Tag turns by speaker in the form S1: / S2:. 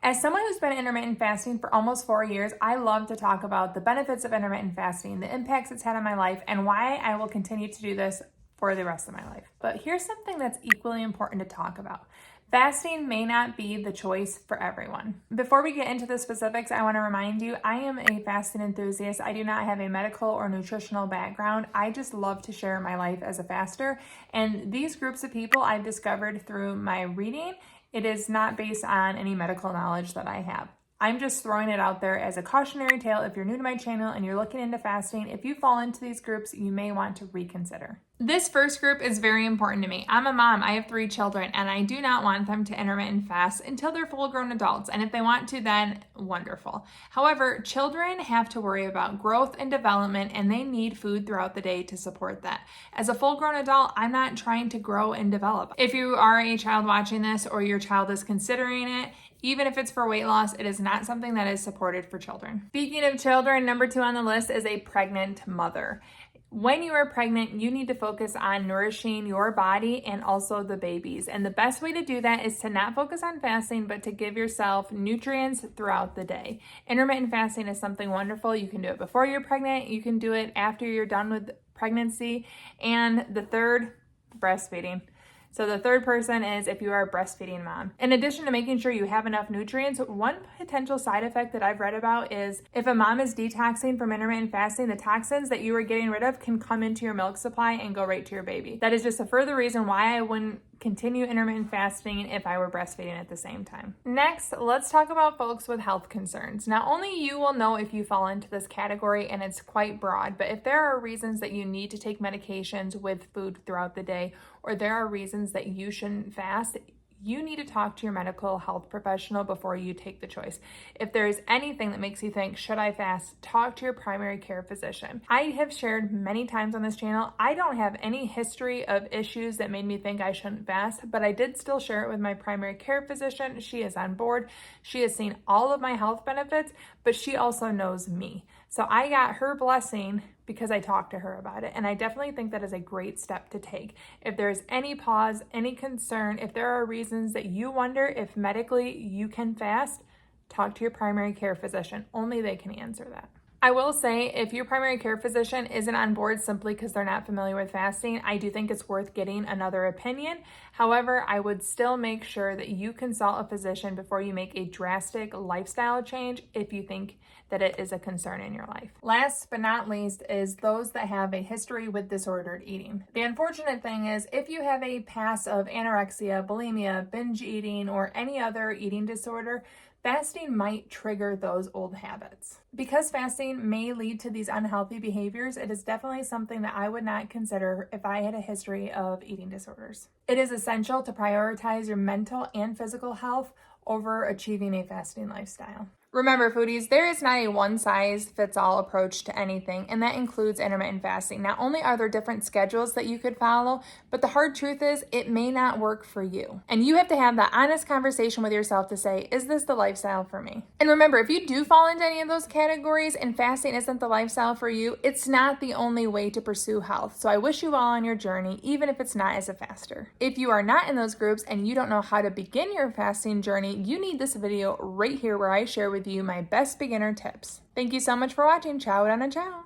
S1: As someone who's been intermittent fasting for almost 4 years, I love to talk about the benefits of intermittent fasting, the impacts it's had on my life, and why I will continue to do this for the rest of my life. But here's something that's equally important to talk about. Fasting may not be the choice for everyone. Before we get into the specifics, I want to remind you, I am a fasting enthusiast. I do not have a medical or nutritional background. I just love to share my life as a faster. And these groups of people I've discovered through my reading. It is not based on any medical knowledge that I have. I'm just throwing it out there as a cautionary tale. If you're new to my channel and you're looking into fasting, if you fall into these groups, you may want to reconsider. This first group is very important to me. I'm a mom, I have 3 children, and I do not want them to intermittent fast until they're full-grown adults. And if they want to, then wonderful. However, children have to worry about growth and development, and they need food throughout the day to support that. As a full-grown adult, I'm not trying to grow and develop. If you are a child watching this or your child is considering it, even if it's for weight loss, it is not something that is supported for children. Speaking of children, number 2 on the list is a pregnant mother. When you are pregnant, you need to focus on nourishing your body and also the babies. And the best way to do that is to not focus on fasting, but to give yourself nutrients throughout the day. Intermittent fasting is something wonderful. You can do it before you're pregnant. You can do it after you're done with pregnancy. And the third, breastfeeding. So the third person is if you are a breastfeeding mom. In addition to making sure you have enough nutrients, one potential side effect that I've read about is if a mom is detoxing from intermittent fasting, the toxins that you are getting rid of can come into your milk supply and go right to your baby. That is just a further reason why I wouldn't continue intermittent fasting if I were breastfeeding at the same time. Next, let's talk about folks with health concerns. Now, only you will know if you fall into this category, and it's quite broad, but if there are reasons that you need to take medications with food throughout the day, or there are reasons that you shouldn't fast, you need to talk to your medical health professional before you take the choice. If there is anything that makes you think, should I fast, talk to your primary care physician. I have shared many times on this channel, I don't have any history of issues that made me think I shouldn't fast, but I did still share it with my primary care physician. She is on board. She has seen all of my health benefits, but she also knows me. So I got her blessing because I talked to her about it. And I definitely think that is a great step to take. If there's any pause, any concern, if there are reasons that you wonder if medically you can fast, talk to your primary care physician. Only they can answer that. I will say, if your primary care physician isn't on board simply because they're not familiar with fasting, I do think it's worth getting another opinion. However, I would still make sure that you consult a physician before you make a drastic lifestyle change if you think that it is a concern in your life. Last but not least is those that have a history with disordered eating. The unfortunate thing is if you have a past of anorexia, bulimia, binge eating, or any other eating disorder, fasting might trigger those old habits. Because fasting may lead to these unhealthy behaviors, it is definitely something that I would not consider if I had a history of eating disorders. It is essential to prioritize your mental and physical health over achieving a fasting lifestyle. Remember, foodies, there is not a one-size-fits-all approach to anything, and that includes intermittent fasting. Not only are there different schedules that you could follow, but the hard truth is it may not work for you. And you have to have that honest conversation with yourself to say, is this the lifestyle for me? And remember, if you do fall into any of those categories and fasting isn't the lifestyle for you, it's not the only way to pursue health. So I wish you well on your journey, even if it's not as a faster. If you are not in those groups and you don't know how to begin your fasting journey, you need this video right here where I share with you my best beginner tips. Thank you so much for watching. Ciao, Donna, ciao.